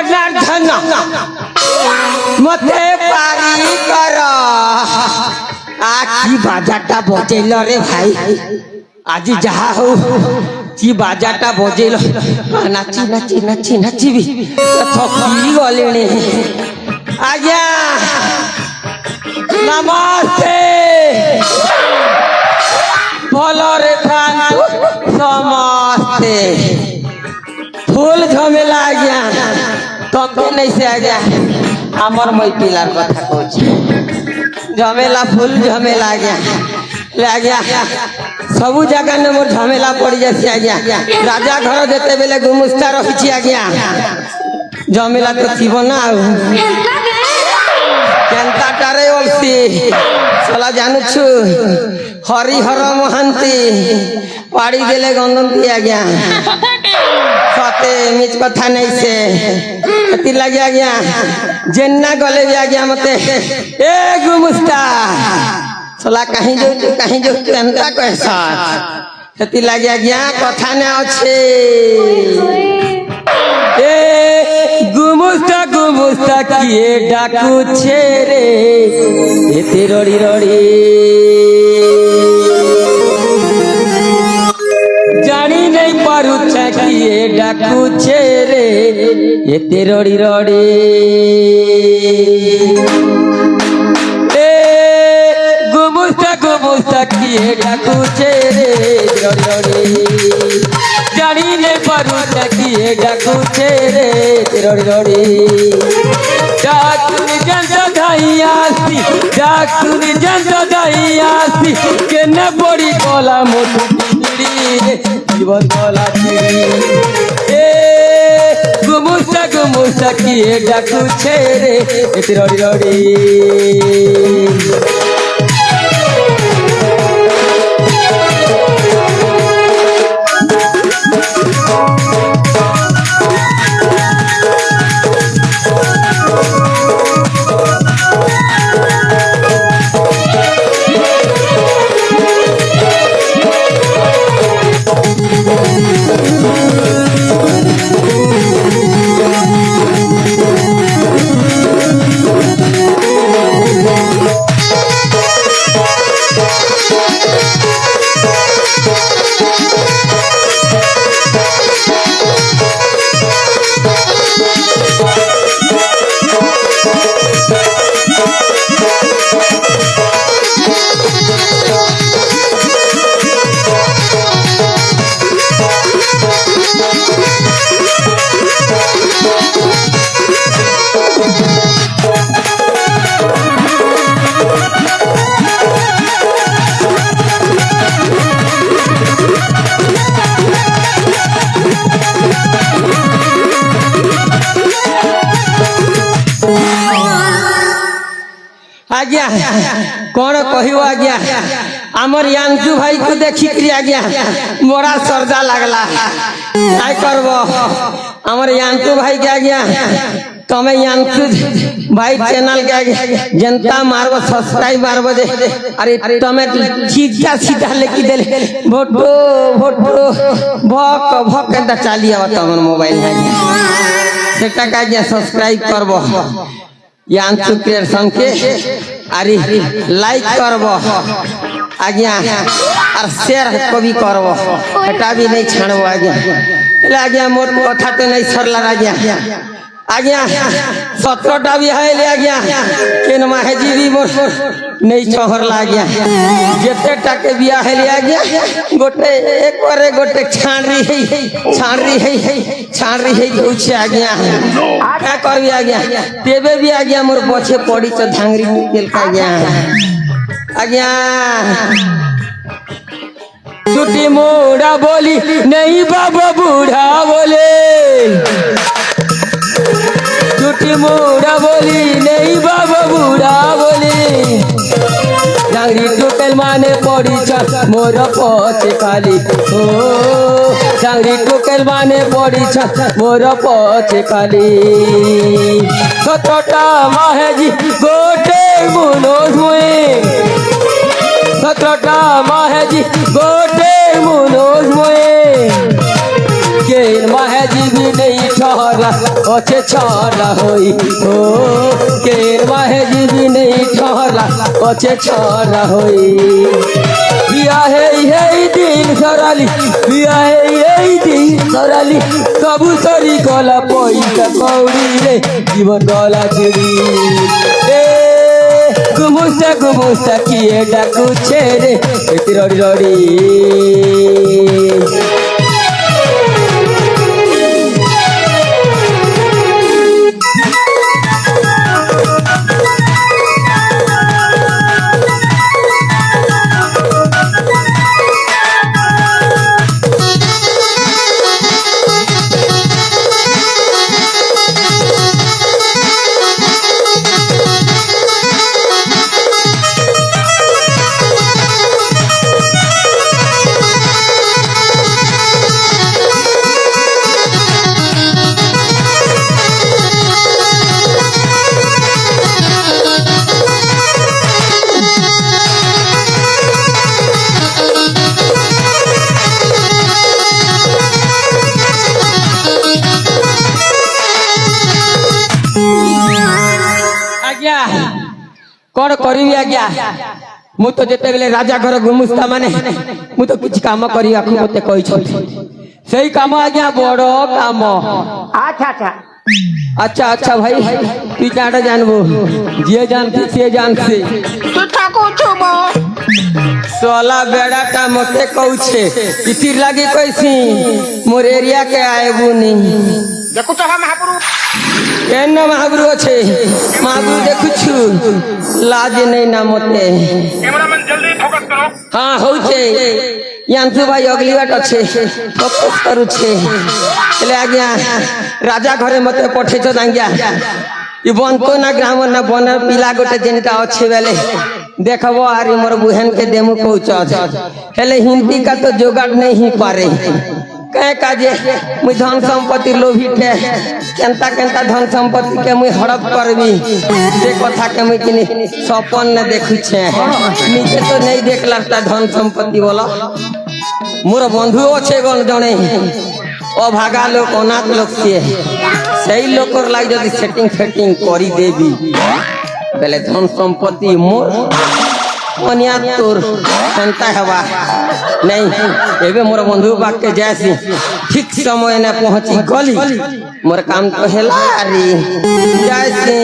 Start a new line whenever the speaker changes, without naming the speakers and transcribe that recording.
जनार्दन मते पारी कर की बाजाटा बजेल रे भाई आज जहा हो की बाजाटा बजेल नाची नाची नाची नाचिबी थकी गले आज्ञा नमस्ते भलरे खानु समस्ते फूल झमेला आज्ञा तमके नहीं से आज्ञा आमर मई पिलार कथा कहछ झमेला फूल झमेला आज्ञा ले आज्ञा सबु जगह ने मोर झमेला पड़ जासी आज्ञा राजा घर जेते बेले गुमुस्ता रहिछि आज्ञा झमेला तो थिबो ना केनता टारे ओलसी सला जानछु हरिहर महांती पाड़ी गेले गंदंती आज्ञा सते मिच कथा नहीं से ती लगे आज्ञा जेन्ना गले भी आज्ञा मते ए गुमुस्ता सला कहीं जो एंता कहसा ती लगे आज्ञा कथा ने अच्छे ए गुमुस्ता गुमुस्ता किए डाकू छेरे एते रड़ी रड़ी जानी नहीं पारू किए डाकू छेरे एते रड़ी रड़ी ए गुमुस्ता गुमुस्ता किए डाकू छेरे रड़ी रड़ी जानी नहीं पारू किए डाकू छेरे रड़ी रड़ी डाकुनी जंता धाइयासी डाकुनी जंता धाइयासी केने बड़ी कोला मोटू जीवन बोला ए गुमुस्ता गुमुस्ता किए डाकू छेरे एते रड़ी रड़ी आज्ञा कौन कहू आज्ञा आमर यांशु भाई को देखी आज्ञा मोरा सरदा लगला काय करब आमर यांशु भाई के आज्ञा तमे यांशु भाई चैनल के आज्ञा जनता मारबो सब्सक्राइब मारबो दे अरे तमे सीधा सीधा लेके देले भोटो भोटो भक भक केनता चाली आवा तमन मोबाइल में सेटा का आज्ञा सब्सक्राइब करबो यांशु क्रिएशन के अरे लाइक करब आज्ञा और शेयर कभी करब हटा भी नहीं छाड़ब आज्ञा आज्ञा मोर कथा तो नहीं सरला आज्ञा आज्ञा 17टा भी है आज्ञा केन माहेजी भी मोर नहीं चहरला आज्ञा जेते टाके बिया है आज्ञा गोटे एक बारे गोटे छाण रही है उछे आज्ञा क्या करबी आज्ञा तेबे भी आज्ञा मोर पछे पड़ी तो धांगरी निकल का आज्ञा छुट्टी मोड़ा बोली नहीं बाबा बूढ़ा बोले छुट्टी मोड़ा बोली नहीं बाबा बूढ़ा बोले डांगरी टुकल माने पड़ी छ मोर पछे खाली ओ डांगरी टुकल माने पड़ी छ मोर पछे खाली 17टा माहेजी गोटे मुनोज मुए 17टा माहेजी गोटे मुनोज मुए के माहे जीवी नहीं ठहरा अच्छे छरा होई हो के माहे जीवी नहीं ठहरा अच्छे छरा होई बिया है दिन सराली बिया है दिन सराली कबूतरी गला पैसा कौड़ी रे जीवन गला चुरी गुमुस्ता किए डाकुछे रे रड़ी रड़ी कौन करी आज्ञा मु तो जेते बेले राजा घर गुमुस्ता माने मु तो किछ काम करी आखु मते कहि छथि सही काम आज्ञा बड़ो काम
अच्छा अच्छा
अच्छा अच्छा भाई तू जाडा जानबो जे जानती से जानती
तू ठाको छुबो
सोला बेड़ाटा मते कहू छे इतिर लागी कैसी मोर एरिया के आएबू नी
देखु तो महापुरु
केन महापुरु छे महापुरु देखु छु लाज नहीं ना मते
कैमरामैन जल्दी फोकस करो
हां हो छे यांसु भाई अगली बात अच्छे फोकस करू छे ले आज्ञा राजा घरे मते पठे छ दांगिया ई बनतो ना ग्राम ना बन पिला गोटे जेनटा अच्छे बेले देखबो आरी मोर बुहन के देमु पहुंच हेले हिंदी का तो जोगाड़ नहीं पारे कहे काजे मुई धन संपत्ति लोभी थे केंता केंता धन संपत्ति के मुई हड़प करबी से कथा के मुई किनी सपन न देखु छे नीचे तो नहीं देख लगता धन संपत्ति वाला मोर बंधु अच्छे गण जने अभागा लोग अनाथ लोग के सही लोग लाग जदी सेटिंग फेटिंग करी देबी पहले धन संपत्ति मोर अनिया तोर संता हवा नहीं एबे मोर बंधु बाग के जैसी ठीक समय न पहुंची गली मोर काम तो हेला रे जैसी